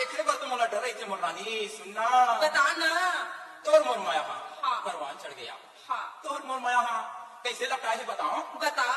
एकड़े बार तो मला डरायचे मोर रानी सुनना बता ना। तोर मोर माया हाँ। परवान चढ़ गया हाँ तोर मोर माया कैसे लपटा है बताओ बता।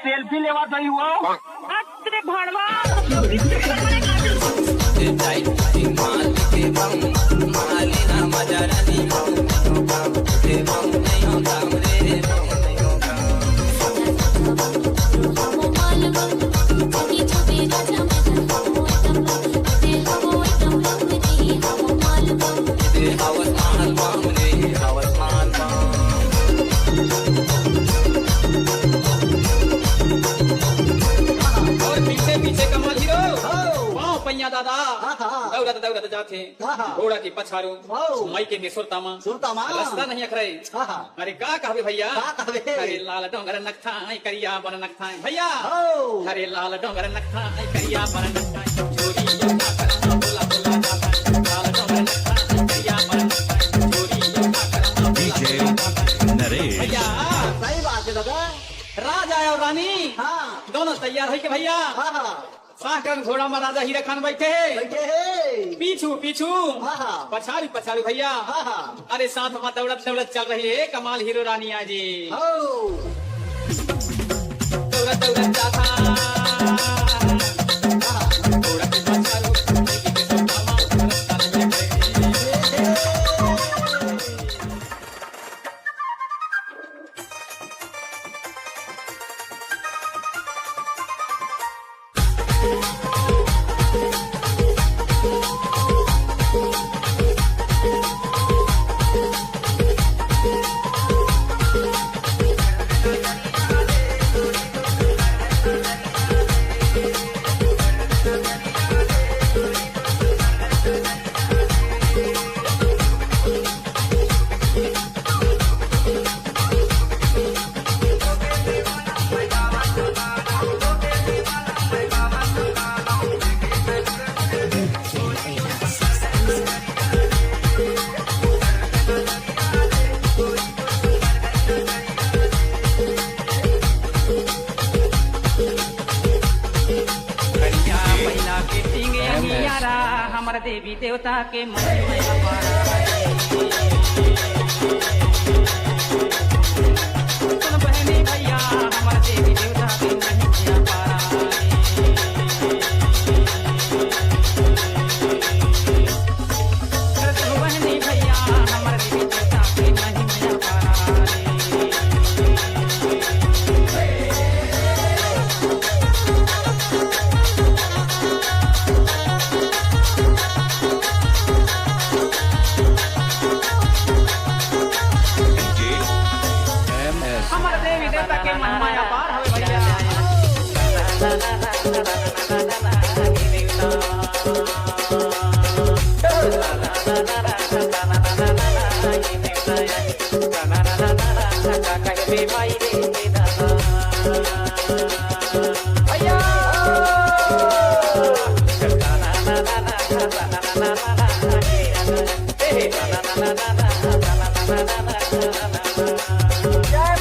सेल्फी लेवा गई हुआ अरे भड़वा I was on चला थे हाँ, हाँ। घोड़ा की पछारू वाओ। माई के सुरतामा सुरतामा। रास्ता नहीं अखरे हाँ, हाँ। अरे का कहबे भैया का कहबे? अरे लाल डोंगर नखथा करिया बन नखथा भैया हो। अरे लाल डोंगर नखथा करिया बन नखथा चोरी योगा करना बोला बोला जाता लाल डोंगर नखथा करिया बन नखथा चोरी योगा करना डीजे नरेश भैया सही बात है दादा। राजा और रानी हाँ। दोनों तैयार है के भैया हाँ, हाँ। साकन घोड़ा में राजा हीरा खान बैठे बैठे है। पीछू पीछू हाँ, हाँ। पछाड़ी पछाड़ी भैया हाँ, हाँ। अरे साथ में दौड़त दौड़त चल रही है कमाल हीरो रानी आजी हो। दौड़त दौड़त जाता घोड़ा की पछाड़ू लड़की के सोटामा रास्ता नहीं अखरे करिया पहिला के सिंगे नियारा हमर देवी देवता के महिमा अपार। सुन बहनी भैया हमर देवी देवता के महिमा अपार। सुन बहनी भैया हमर देवी देवता के महिमा अपार। डीजे एमएस हमर देवी देवता के महिमा अपार हवे भैया।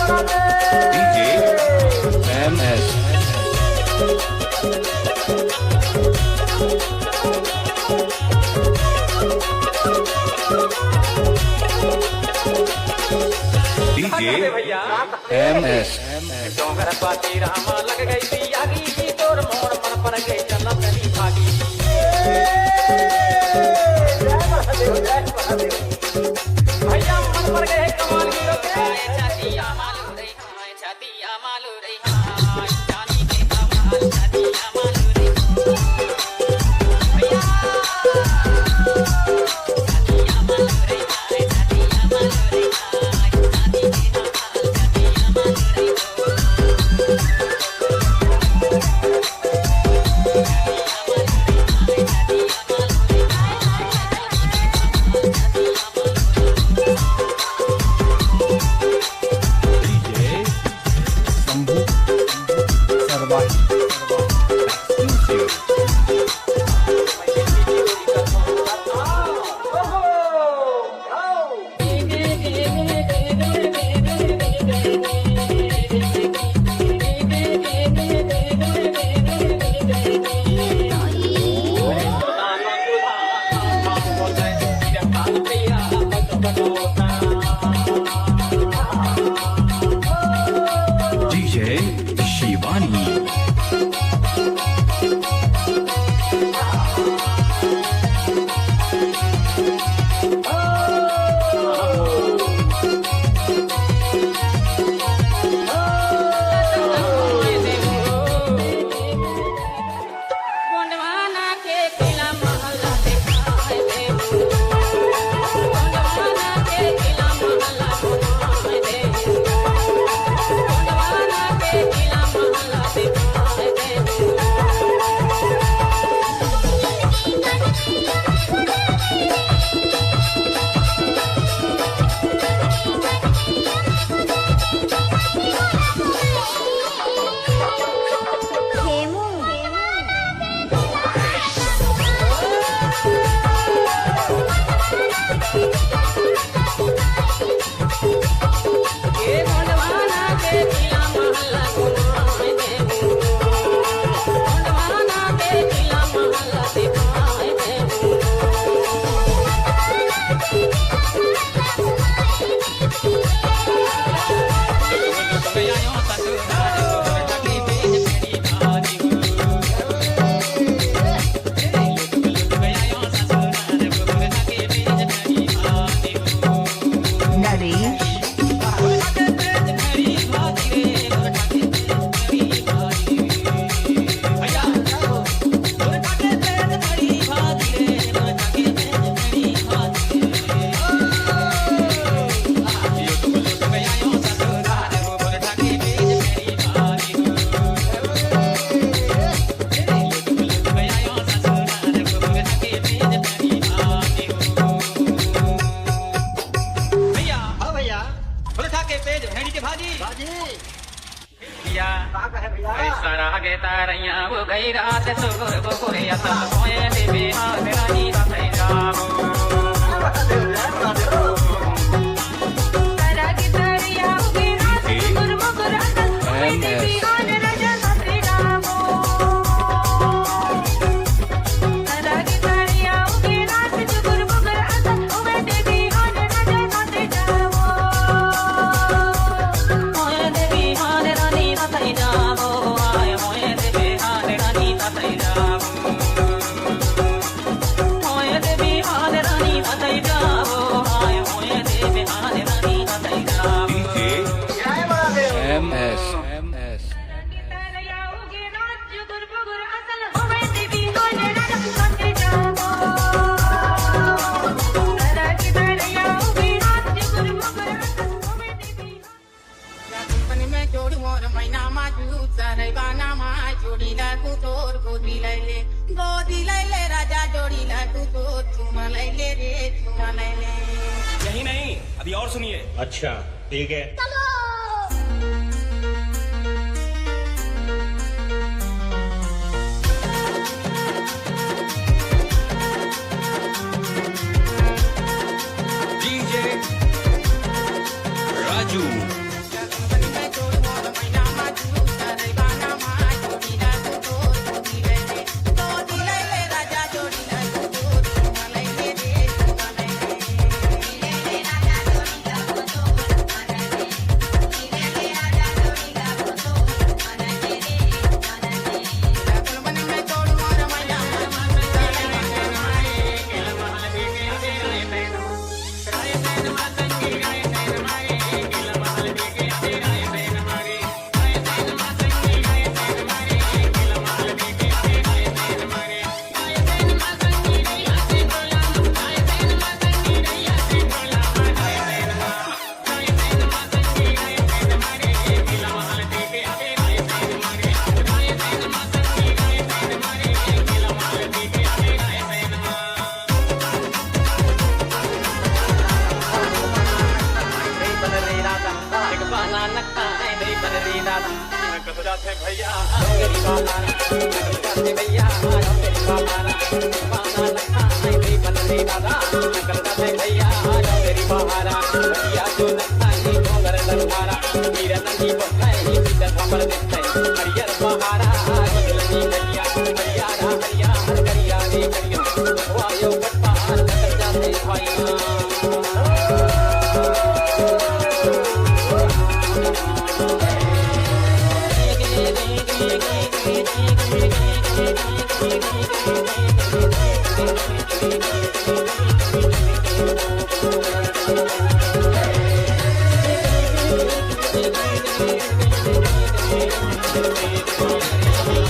डीजे एमएस डीजे भैया एमएस डोंगर पाती रामा लग गई पियागी तोर मोर मन पर गई जन्नत नी भागी भैया मन पर गए कमाल हीरो के छतिया मालू रे हाय छतिया मालू रे हाय जानी के कमाल छतिया मालू रे भैया छतिया मालू रे हाय छतिया मालू रे हाय जानी के कमाल छतिया मालू रे डीजे शंभू तेज भेड़ी के भाजी बाजी भैया का कहे भैया सारा गे तारैया वो गई रात सुगुर बकुरे असल होए देवी हाथ रानी बसै जाबो सारा की तारिया उगे रात गुर मुगुर असल होए देवी हाथ राजा सत्रे जाबो सारा की तारिया उगे रात गुर मुगुर असल होए देवी हाथ राजा सत्रे जाबो होए देवी हाथ रानी बसै जाबो आए होए देवी हाथ रानी बसै जाबो होए देवी हाथ रानी बसै जाबो आए होए देवी हाथ रानी बसै जाबो DJ जय महादेव MS तारिया उगे रात गुर मुगुर असल होए देवी हाथ राजा सत्रे जाबो सारा की तारिया उगे रात गुर मुगुर असल होए देवी कंपनी में जोड़ी मोर मैना मा जू सारे बाना मा जोड़ी ला तू तोर गोदी ले राजा जोड़ी ला तू तोर चुमा ले रे चुमा ले यही नहीं अभी और सुनिए अच्छा ठीक है DJ Raju कंपनी में जोड़ी मोर मैना मा जू सारे बाना मा जोड़ी ला तू तोर गोदी ले राजा जोड़ी ला तू तोर चुमा ले रे चुमा ले राजा जोड़ी ला तू तोर कंपनी में जोड़ी मोर मैना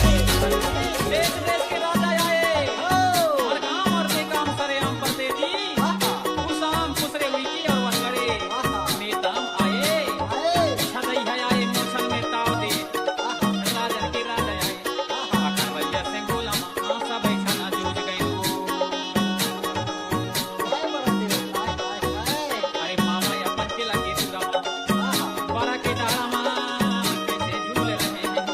देश देश के राजा आए और काम और बेकाम सरेआम परदेसी कुसाम कुसरे हुई की और वनगड़े नेताम आए छदई है आए मोछन में ताव दे राजन के राजा आए आखर भैया से बोला मां सब ऐसा ना जूझ गई अरे मामा अपन के लगे दूरा बड़ा के दारा मां कैसे झूले रहे हैं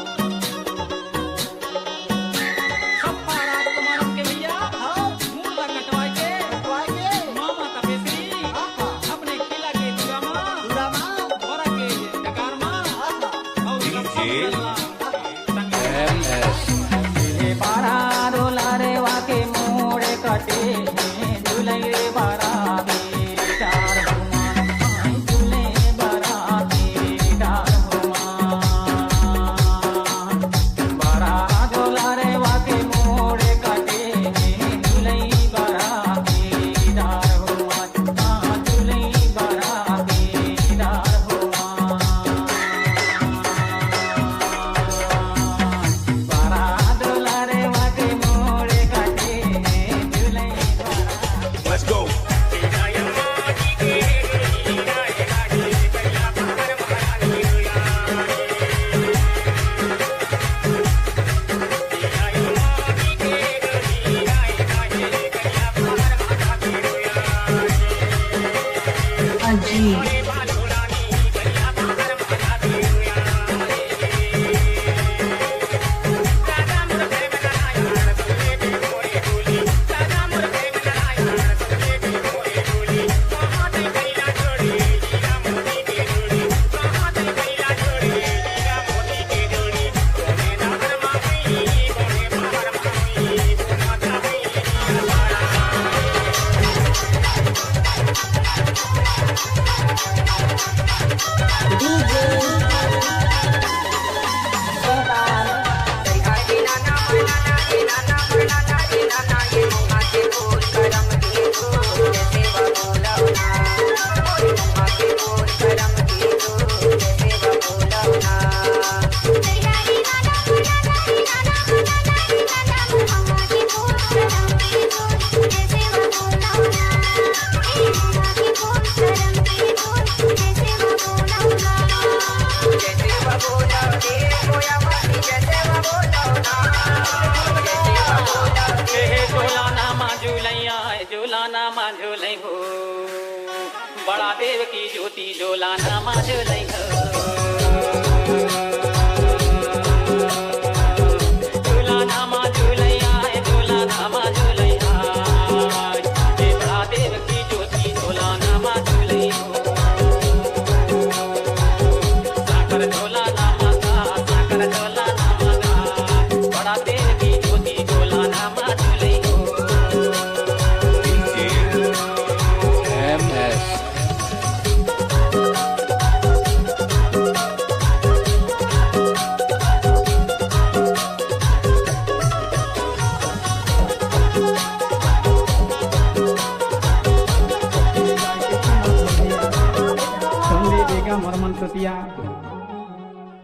झूलै हो बड़ा देव की ज्योति जोला नामा झूलै हो झूला नामा झूलै आए झूला नामा झूलै आए हे बड़ा देव की ज्योति जोला नामा झूलै हो साकर झोला नामा का साकर झोला नामा का बड़ा देव की ज्योति जोला नामा झूलै हो DJ MS. सुनले देगा मरमन सतिया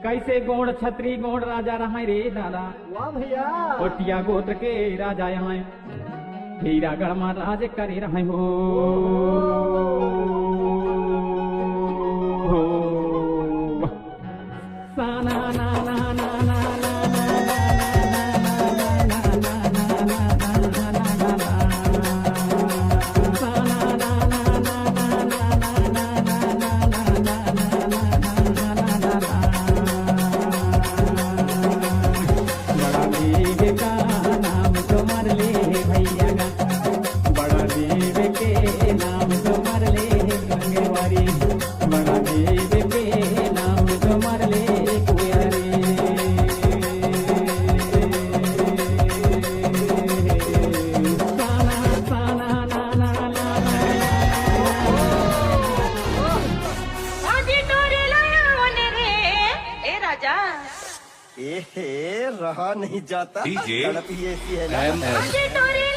कैसे गोड़ छत्री गोड़ राजा रहा रे दादा वाह भैया ओटिया गोत्र के राजा यहाँ हीरा गढ़मा राज करे रहे हो साना ना ना ना ना बड़ा देव का नाम तुम्हार ले भैया गा बड़ा देव के नाम तुम्हार ले गंगेवारी बड़ा देव के नाम तुम्हार ले कुयारी साना साना ना ना ना आजी तोरे लाया ओने रे ए राजा ए रहा नहीं जाता DJ तड़प ही ऐसी है ना MS. आजी तोरे